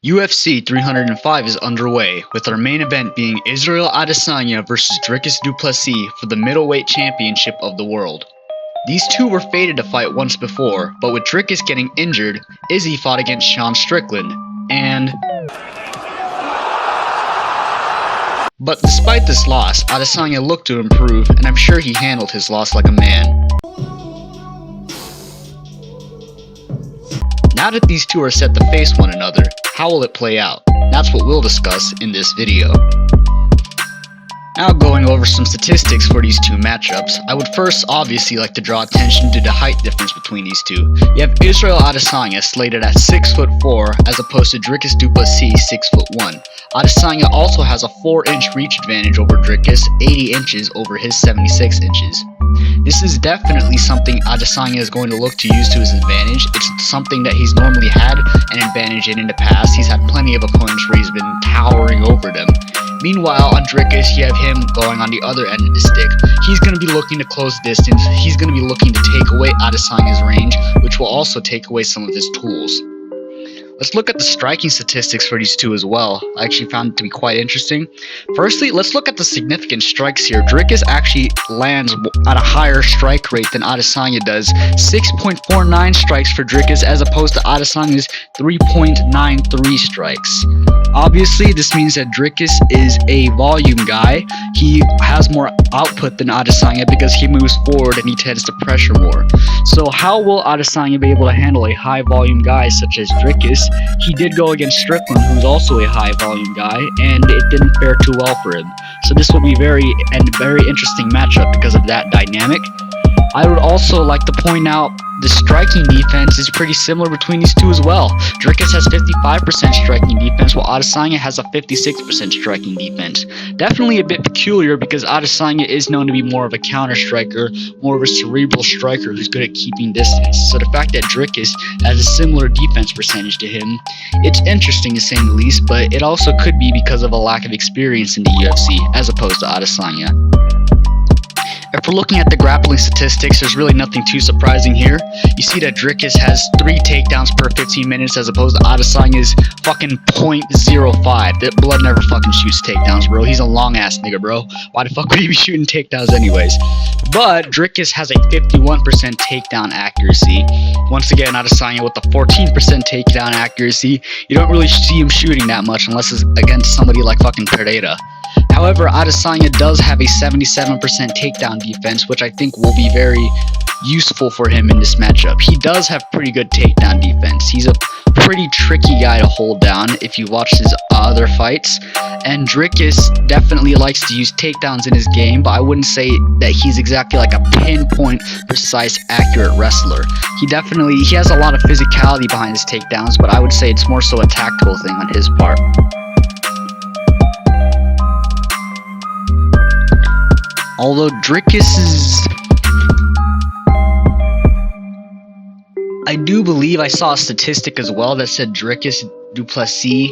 UFC 305 is underway, with our main event being Israel Adesanya vs Dricus Duplessis for the middleweight championship of the world. These two were fated to fight once before, but with Dricus getting injured, Izzy fought against Sean Strickland, But despite this loss, Adesanya looked to improve, and I'm sure he handled his loss like a man. Now that these two are set to face one another, how will it play out? That's what we'll discuss in this video. Now going over some statistics for these two matchups, I would first obviously like to draw attention to the height difference between these two. You have Israel Adesanya slated at 6'4" as opposed to Dricus Duplessis 6'1". Adesanya also has a 4-inch reach advantage over Dricus, 80 inches over his 76 inches. This is definitely something Adesanya is going to look to use to his advantage. It's something that he's normally had an advantage in the past. He's had plenty of opponents where he's been towering over them. Meanwhile, on Dricus, you have him going on the other end of the stick. He's going to be looking to close distance. He's going to be looking to take away Adesanya's range, which will also take away some of his tools. Let's look at the striking statistics for these two as well. I actually found it to be quite interesting. Firstly, let's look at the significant strikes here. Dricus actually lands at a higher strike rate than Adesanya does. 6.49 strikes for Dricus as opposed to Adesanya's 3.93 strikes. Obviously, this means that Dricus is a volume guy. He has more output than Adesanya because he moves forward and he tends to pressure more. So how will Adesanya be able to handle a high volume guy such as Dricus? He did go against Strickland, who's also a high volume guy, and it didn't fare too well for him. So this will be very interesting matchup because of that dynamic. I would also like to point out the striking defense is pretty similar between these two as well. Dricus has 55% striking defense, while Adesanya has a 56% striking defense. Definitely a bit peculiar because Adesanya is known to be more of a counter striker, more of a cerebral striker who's good at keeping distance. So the fact that Dricus has a similar defense percentage to him, it's interesting to say the least, but it also could be because of a lack of experience in the UFC as opposed to Adesanya. If we're looking at the grappling statistics, there's really nothing too surprising here. You see that Dricus has 3 takedowns per 15 minutes as opposed to Adesanya's fucking .05. That blood never fucking shoots takedowns, bro. He's a long ass nigga, bro. Why the fuck would he be shooting takedowns anyways? But Dricus has a 51% takedown accuracy. Once again, Adesanya with a 14% takedown accuracy. You don't really see him shooting that much unless it's against somebody like fucking Pereira. However, Adesanya does have a 77% takedown defense, which I think will be very useful for him in this matchup. He does have pretty good takedown defense. He's a pretty tricky guy to hold down if you watch his other fights. And Dricus definitely likes to use takedowns in his game, but I wouldn't say that he's exactly like a pinpoint, precise, accurate wrestler. He has a lot of physicality behind his takedowns, but I would say it's more so a tactical thing on his part. Although I do believe I saw a statistic as well that said Dricus Duplessis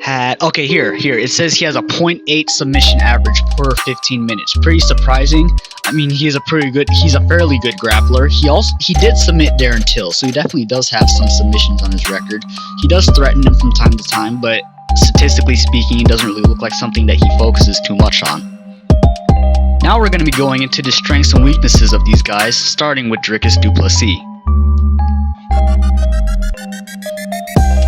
had, here, it says he has a 0.8 submission average per 15 minutes. Pretty surprising. I mean, he's a fairly good grappler. He did submit Darren Till, so he definitely does have some submissions on his record. He does threaten him from time to time, but statistically speaking, it doesn't really look like something that he focuses too much on. Now we're going to be going into the strengths and weaknesses of these guys, starting with Dricus Duplessis.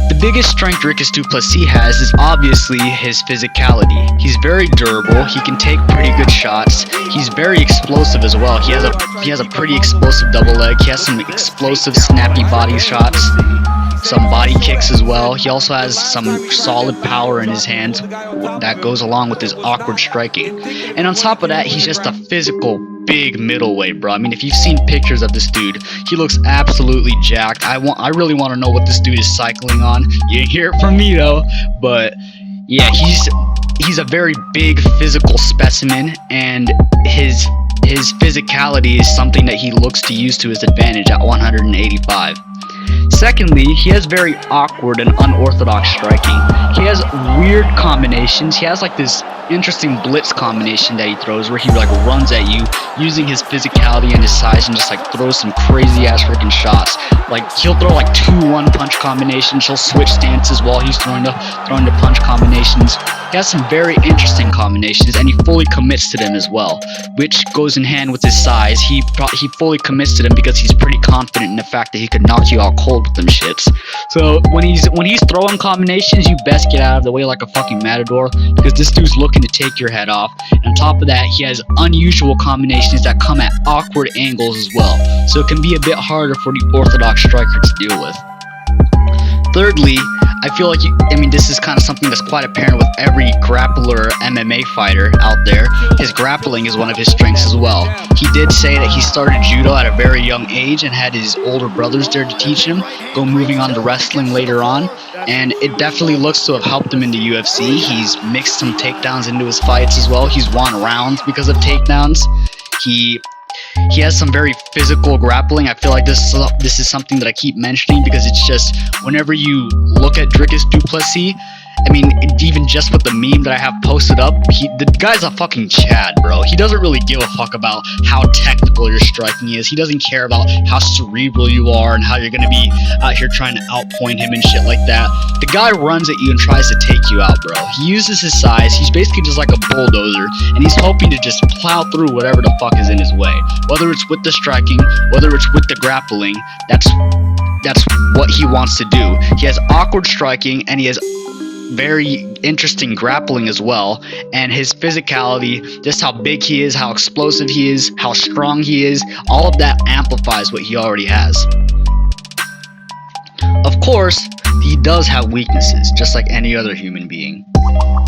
The biggest strength Dricus Duplessis has is obviously his physicality. He's very durable, he can take pretty good shots, he's very explosive as well. He has a pretty explosive double leg, he has some explosive snappy body shots, some body kicks as well. He also has some solid power in his hands that goes along with his awkward striking. And on top of that, he's just a physical big middleweight, bro. I mean, if you've seen pictures of this dude, he looks absolutely jacked. I really want to know what this dude is cycling on. You didn't hear it from me though, but yeah, he's a very big physical specimen, and his physicality is something that he looks to use to his advantage at 185. Secondly, he has very awkward and unorthodox striking. He has weird combinations. He has like this interesting blitz combination that he throws, where he like runs at you using his physicality and his size and just like throws some crazy ass freaking shots. Like he'll throw like 2-1 punch combinations. He'll switch stances while he's throwing the punch combinations. He has some very interesting combinations, and he fully commits to them as well, which goes in hand with his size. He fully commits to them because he's pretty confident in the fact that he could knock you out cold with them shits. So when he's throwing combinations, you best get out of the way like a fucking matador, because this dude's looking to take your head off. And on top of that, he has unusual combinations that come at awkward angles as well, so it can be a bit harder for the orthodox striker to deal with. Thirdly, I feel like this is kind of something that's quite apparent with every grappler MMA fighter out there. His grappling is one of his strengths as well. He did say that he started judo at a very young age and had his older brothers there to teach him, moving on to wrestling later on, and it definitely looks to have helped him in the UFC. He's mixed some takedowns into his fights as well. He's won rounds because of takedowns. He has some very physical grappling. I feel like this is something that I keep mentioning because it's just, whenever you look at Dricus Duplessis, even just with the meme that I have posted up, the guy's a fucking Chad, bro. He doesn't really give a fuck about how technical your striking is. He doesn't care about how cerebral you are and how you're gonna be out here trying to outpoint him and shit like that. The guy runs at you and tries to take you out, bro. He uses his size. He's basically just like a bulldozer, and he's hoping to just plow through whatever the fuck is in his way. Whether it's with the striking, whether it's with the grappling, that's what he wants to do. He has awkward striking, and he has very interesting grappling as well, and his physicality, just how big he is, how explosive he is, how strong he is, all of that amplifies what he already has. Of course, he does have weaknesses, just like any other human being.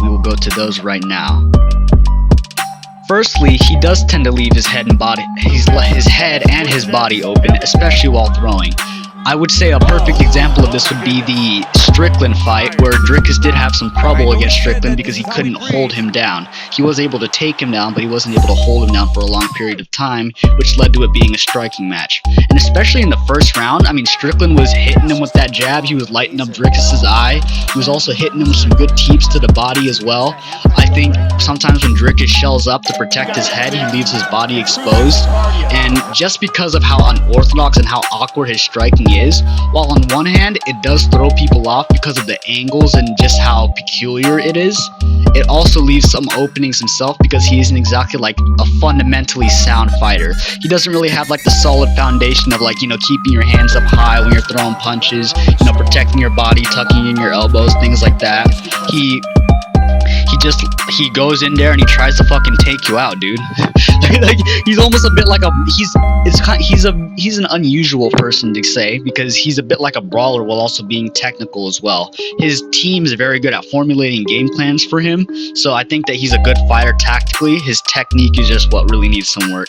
We will go to those right now. Firstly, he does tend to leave his head and his body open, especially while throwing. I would say a perfect example of this would be the Strickland fight, where Dricus did have some trouble against Strickland because he couldn't hold him down. He was able to take him down, but he wasn't able to hold him down for a long period of time, which led to it being a striking match. And especially in the first round, Strickland was hitting him with that jab. He was lighting up Dricus's eye. He was also hitting him with some good teeps to the body as well. I think sometimes when Dricus shells up to protect his head, he leaves his body exposed. And just because of how unorthodox and how awkward his striking is, while on one hand it does throw people off because of the angles and just how peculiar it is, it also leaves some openings himself because he isn't exactly like a fundamentally sound fighter. He doesn't really have like the solid foundation of keeping your hands up high when you're throwing punches, protecting your body, tucking in your elbows, things like that. He goes in there and he tries to fucking take you out, dude. Like he's almost a bit like he's an unusual person to say, because he's a bit like a brawler while also being technical as well. His team is very good at formulating game plans for him, so I think that he's a good fighter tactically. His technique is just what really needs some work.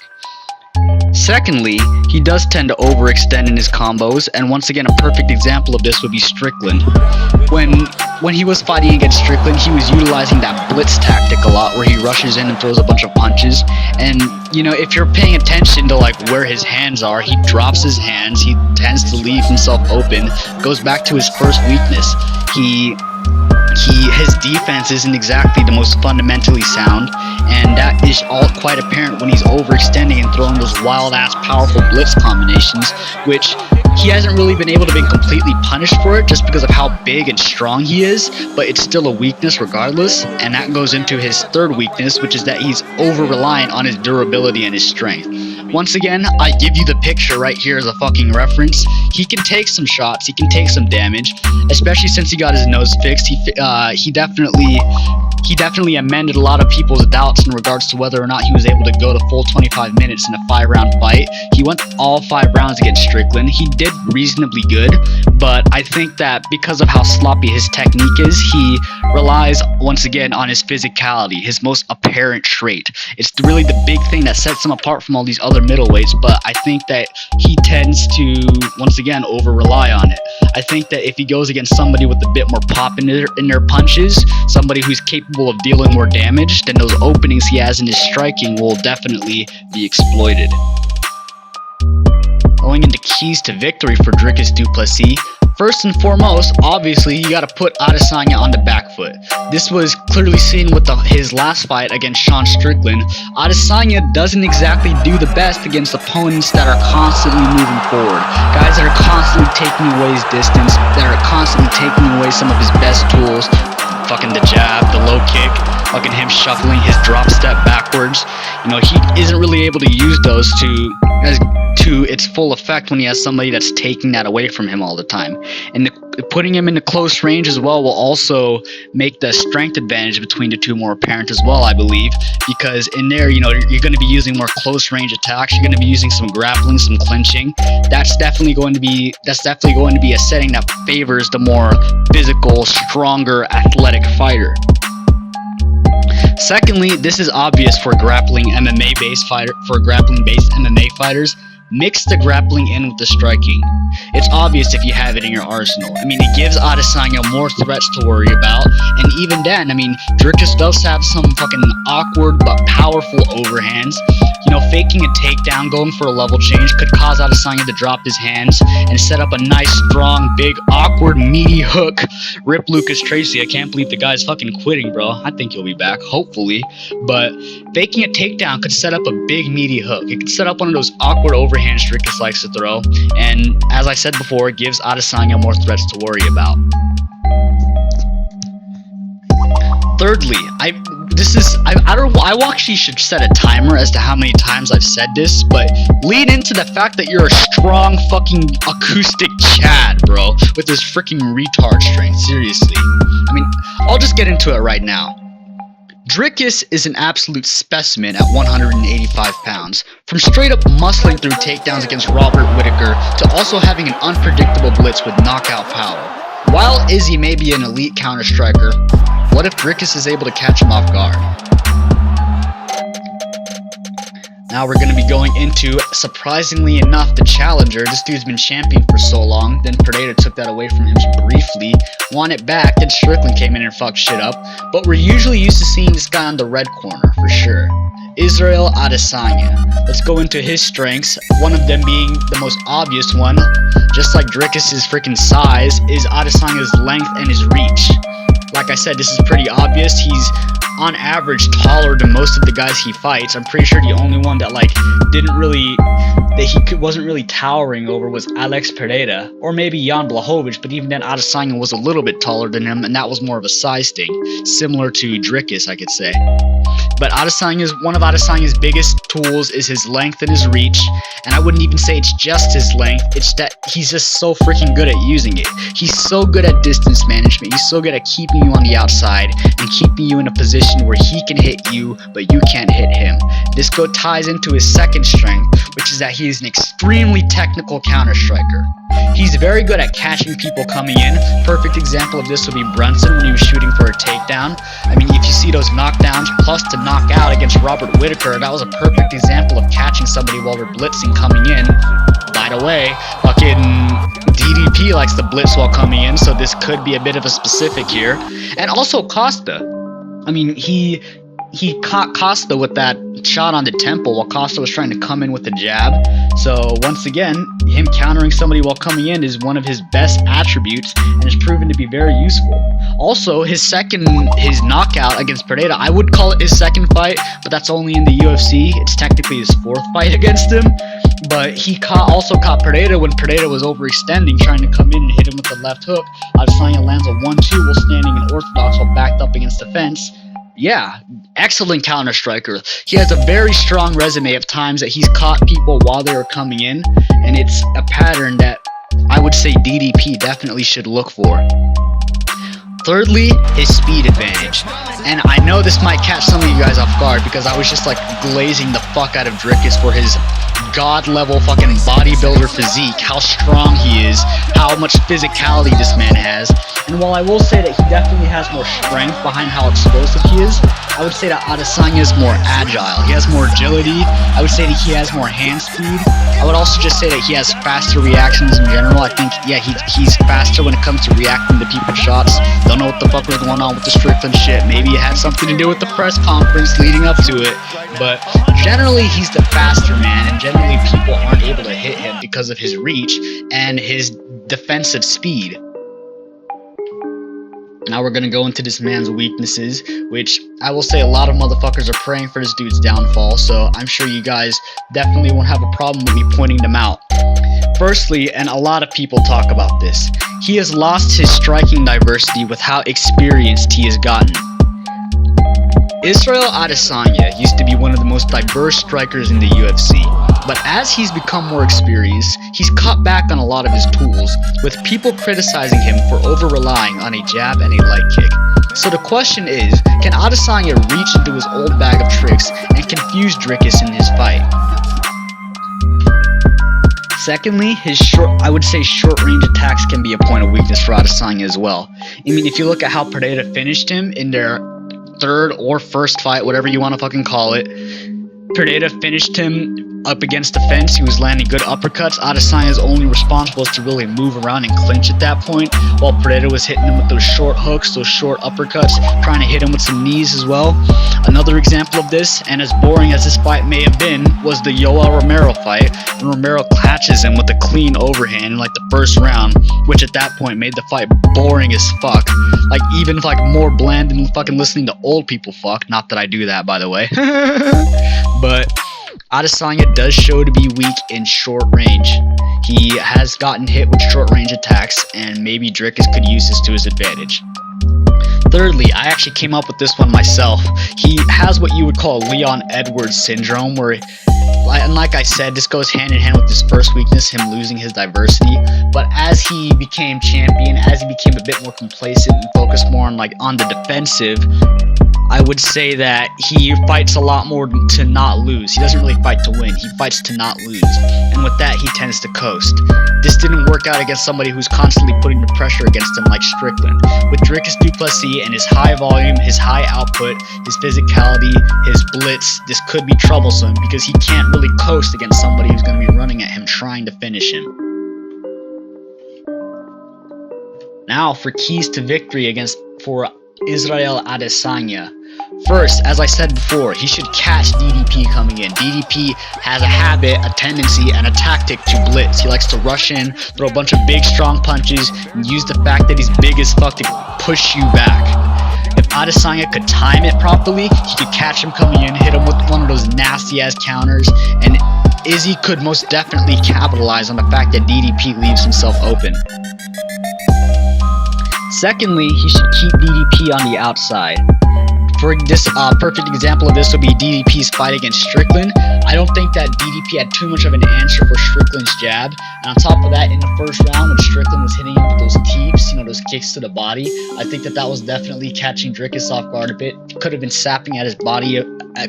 Secondly, he does tend to overextend in his combos, and once again, a perfect example of this would be Strickland. When he was fighting against Strickland, he was utilizing that blitz tactic a lot, where he rushes in and throws a bunch of punches. And if you're paying attention to where his hands are, he drops his hands, he tends to leave himself open, goes back to his first weakness. His defense isn't exactly the most fundamentally sound, and that is all quite apparent when he's overextending and throwing those wild-ass powerful blitz combinations, which he hasn't really been able to be completely punished for it just because of how big and strong he is, but it's still a weakness regardless, and that goes into his third weakness, which is that he's over-reliant on his durability and his strength. Once again, I give you the picture right here as a fucking reference. He can take some shots, he can take some damage, especially since he got his nose fixed. He definitely amended a lot of people's doubts in regards to whether or not he was able to go the full 25 minutes in a 5-round fight. He went all 5 rounds against Strickland. He did reasonably good, but I think that because of how sloppy his technique is, he relies once again on his physicality, his most apparent trait. It's really the big thing that sets him apart from all these other middleweights, but I think that he tends to once again over rely on it. I think that if he goes against somebody with a bit more pop in their punches, somebody who's capable of dealing more damage, then those openings he has in his striking will definitely be exploited. Going into keys to victory for Dricus Duplessis, First and foremost, obviously, you got to put Adesanya on the back foot. This was clearly seen with his last fight against Sean Strickland. Adesanya doesn't exactly do the best against opponents that are constantly moving forward. Guys that are constantly taking away his distance, that are constantly taking away some of his best tools. Fucking the jab, the low kick, fucking him shuffling his drop step backwards. You know, he isn't really able to use those to its full effect when he has somebody that's taking that away from him all the time. And putting him into close range as well will also make the strength advantage between the two more apparent as well, I believe, because in there, you know, you're going to be using more close range attacks. You're going to be using some grappling, some clinching. That's definitely going to be a setting that favors the more physical, stronger, athletic fighter. Secondly, this is obvious for grappling MMA-based fighters. Mix the grappling in with the striking. It's obvious if you have it in your arsenal. I mean, it gives Adesanya more threats to worry about, and even then, I mean, Dricus does have some fucking awkward but powerful overhands. You know, faking a takedown, going for a level change could cause Adesanya to drop his hands and set up a nice, strong, big, awkward, meaty hook. Rip Lucas Tracy. I can't believe the guy's fucking quitting, bro. I think he'll be back, hopefully. But faking a takedown could set up a big, meaty hook. It could set up one of those awkward overhands Dricus likes to throw. And as I said before, it gives Adesanya more threats to worry about. Thirdly, I actually should set a timer as to how many times I've said this, but lean into the fact that you're a strong fucking acoustic Chad, bro, with this freaking retard strength, seriously. I mean, I'll just get into it right now. Dricus is an absolute specimen at 185 pounds. From straight up muscling through takedowns against Robert Whittaker to also having an unpredictable blitz with knockout power. While Izzy may be an elite counter striker, what if Dricus is able to catch him off guard? Now we're going to be going into, surprisingly enough, the challenger. This dude's been champion for so long, then Pereira took that away from him briefly, won it back, then Strickland came in and fucked shit up, but we're usually used to seeing this guy on the red corner, for sure. Israel Adesanya. Let's go into his strengths, one of them being the most obvious one, just like Dricus' freaking size, is Adesanya's length and his reach. Like I said, this is pretty obvious. He's on average taller than most of the guys he fights. I'm pretty sure the only one that wasn't really towering over was Alex Pereira, or maybe Jan Blachowicz, but even then Adesanya was a little bit taller than him, and that was more of a size thing, similar to Dricus, I could say. But one of Adesanya's biggest tools is his length and his reach, and I wouldn't even say it's just his length, it's that he's just so freaking good at using it. He's so good at distance management, he's so good at keeping you on the outside and keeping you in a position where he can hit you, but you can't hit him. This ties into his second strength, which is that he is an extremely technical counter striker. He's very good at catching people coming in. Perfect example of this would be Brunson when he was shooting for a takedown. I mean, if you see those knockdowns plus to knock out against Robert Whittaker, that was a perfect example of catching somebody while they're blitzing coming in. By the way, fucking DDP likes to blitz while coming in, so this could be a bit of a specific here. And also Costa. I mean, he caught Costa with that shot on the temple while Costa was trying to come in with the jab. So once again, him countering somebody while coming in is one of his best attributes and is proven to be very useful. Also, his knockout against Pereira, I would call it his second fight, but that's only in the UFC. It's technically his fourth fight against him. But he also caught Pereira when Pereira was overextending, trying to come in and hit him with the left hook. Adesanya lands a 1-2 while standing in orthodox while backed up against the fence. Yeah, excellent counter striker. He has a very strong resume of times that he's caught people while they were coming in, and it's a pattern that I would say DDP definitely should look for. Thirdly, his speed advantage. And I know this might catch some of you guys off guard because I was just like glazing the fuck out of Dricus for his god level fucking bodybuilder physique, how strong he is, how much physicality this man has. And while I will say that he definitely has more strength behind how explosive he is, I would say that Adesanya is more agile. He has more agility. I would say that he has more hand speed. I would also just say that he has faster reactions in general. I think, yeah, he's faster when it comes to reacting to people's shots. Don't know what the fuck was going on with the Strickland shit. Maybe it had something to do with the press conference leading up to it. But generally, he's the faster man, and generally people aren't able to hit him because of his reach and his defensive speed. Now we're gonna go into this man's weaknesses, which I will say a lot of motherfuckers are praying for this dude's downfall, so I'm sure you guys definitely won't have a problem with me pointing them out. Firstly, and a lot of people talk about this, he has lost his striking diversity with how experienced he has gotten. Israel Adesanya used to be one of the most diverse strikers in the UFC, but as he's become more experienced, he's cut back on a lot of his tools, with people criticizing him for over-relying on a jab and a leg kick. So the question is, can Adesanya reach into his old bag of tricks and confuse Dricus in his fight? Secondly, his short-range attacks can be a point of weakness for Adesanya as well. I mean, if you look at how Pereira finished him in their third or first fight, whatever you want to fucking call it, Pereira finished him up against the fence. He was landing good uppercuts. Adesanya's only response was to really move around and clinch at that point, while Pereira was hitting him with those short hooks, those short uppercuts, trying to hit him with some knees as well. Another example of this, and as boring as this fight may have been, was the Yoel Romero fight, when Romero catches him with a clean overhand in like the first round, which at that point made the fight boring as fuck. Like even like more bland than fucking listening to old people fuck. Not that I do that, by the way. But Adesanya does show to be weak in short range. He has gotten hit with short range attacks, and maybe Dricus could use this to his advantage. Thirdly, I actually came up with this one myself. He has what you would call Leon Edwards syndrome, where, and like I said, this goes hand in hand with his first weakness, him losing his diversity. But as he became champion, as he became a bit more complacent and focused more on the defensive, I would say that he fights a lot more to not lose. He doesn't really fight to win, he fights to not lose. And with that, he tends to coast. This didn't work out against somebody who's constantly putting the pressure against him like Strickland. With Dricus Duplessis and his high volume, his high output, his physicality, his blitz, this could be troublesome because he can't really coast against somebody who's going to be running at him trying to finish him. Now for keys to victory for Israel Adesanya. First, as I said before, he should catch DDP coming in. DDP has a habit, a tendency, and a tactic to blitz. He likes to rush in, throw a bunch of big, strong punches, and use the fact that he's big as fuck to push you back. If Adesanya could time it properly, he could catch him coming in, hit him with one of those nasty-ass counters, and Izzy could most definitely capitalize on the fact that DDP leaves himself open. Secondly, he should keep DDP on the outside. For this perfect example of this would be DDP's fight against Strickland. I don't think that DDP had too much of an answer for Strickland's jab. And on top of that, in the first round, when Strickland was hitting him with those keeps, those kicks to the body, I think that was definitely catching Dricus off guard a bit. Could have been sapping at his body,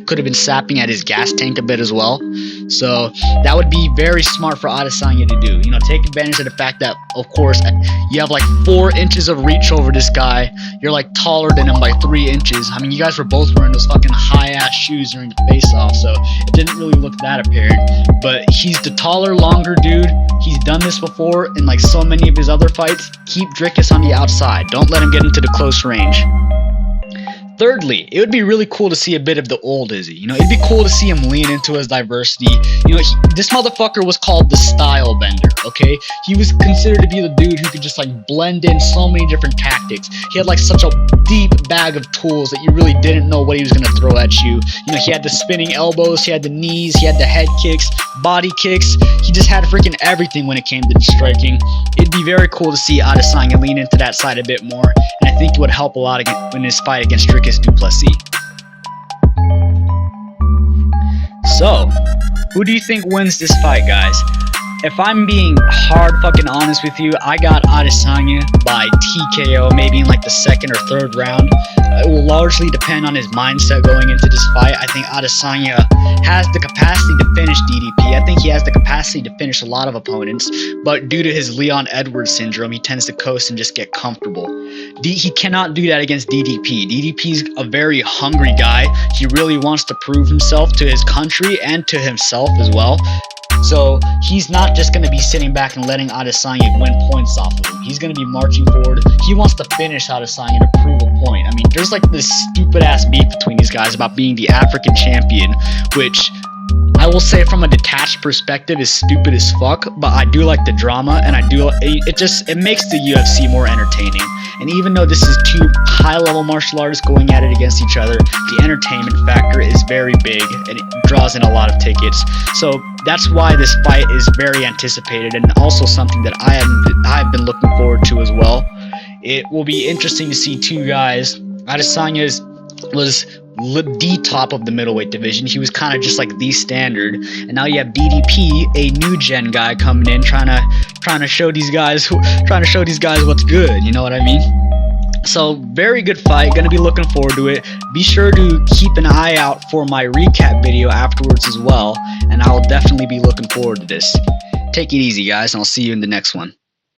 could have been sapping at his gas tank a bit as well. So that would be very smart for Adesanya to do. Take advantage of the fact that, of course, you have like 4 inches of reach over this guy. You're like taller than him by 3 inches. I mean, you guys were both wearing those fucking high-ass shoes during the face-off, so it didn't really look that apparent. But he's the taller, longer dude. He's done this before in like so many of his other fights. Keep Dricus on the outside. Don't let him get into the close range. Thirdly, it would be really cool to see a bit of the old Izzy. It'd be cool to see him lean into his diversity. This motherfucker was called the style bender, okay? He was considered to be the dude who could just blend in so many different tactics. He had such a deep bag of tools that you really didn't know what he was gonna throw at you. He had the spinning elbows, he had the knees, he had the head kicks, body kicks. He just had freaking everything when it came to striking. It'd be very cool to see Adesanya lean into that side a bit more, and I think it would help a lot in his fight against Dricus Duplessis. So, who do you think wins this fight, guys? If I'm being hard fucking honest with you, I got Adesanya by TKO, maybe in the second or third round. It will largely depend on his mindset going into this fight. I think Adesanya has the capacity to finish DDP. I think he has the capacity to finish a lot of opponents, but due to his Leon Edwards syndrome, he tends to coast and just get comfortable. He cannot do that against DDP. DDP's a very hungry guy. He really wants to prove himself to his country and to himself as well. So he's not just going to be sitting back and letting Adesanya win points off of him. He's going to be marching forward. He wants to finish Adesanya to prove a point. I mean, there's this stupid ass beef between these guys about being the African champion, which I will say from a detached perspective is stupid as fuck, but I do like the drama, and it makes the UFC more entertaining. And even though this is two high-level martial artists going at it against each other, the entertainment factor is very big, and it draws in a lot of tickets. So that's why this fight is very anticipated, and also something that I've been looking forward to as well. It will be interesting to see two guys. Adesanya was the top of the middleweight division. He was kind of just like the standard, and now you have DDP, a new gen guy coming in, trying to show these guys what's good. You know what I mean? So very good fight. Gonna be looking forward to it. Be sure to keep an eye out for my recap video afterwards as well, and I'll definitely be looking forward to this. Take it easy, guys, and I'll see you in the next one.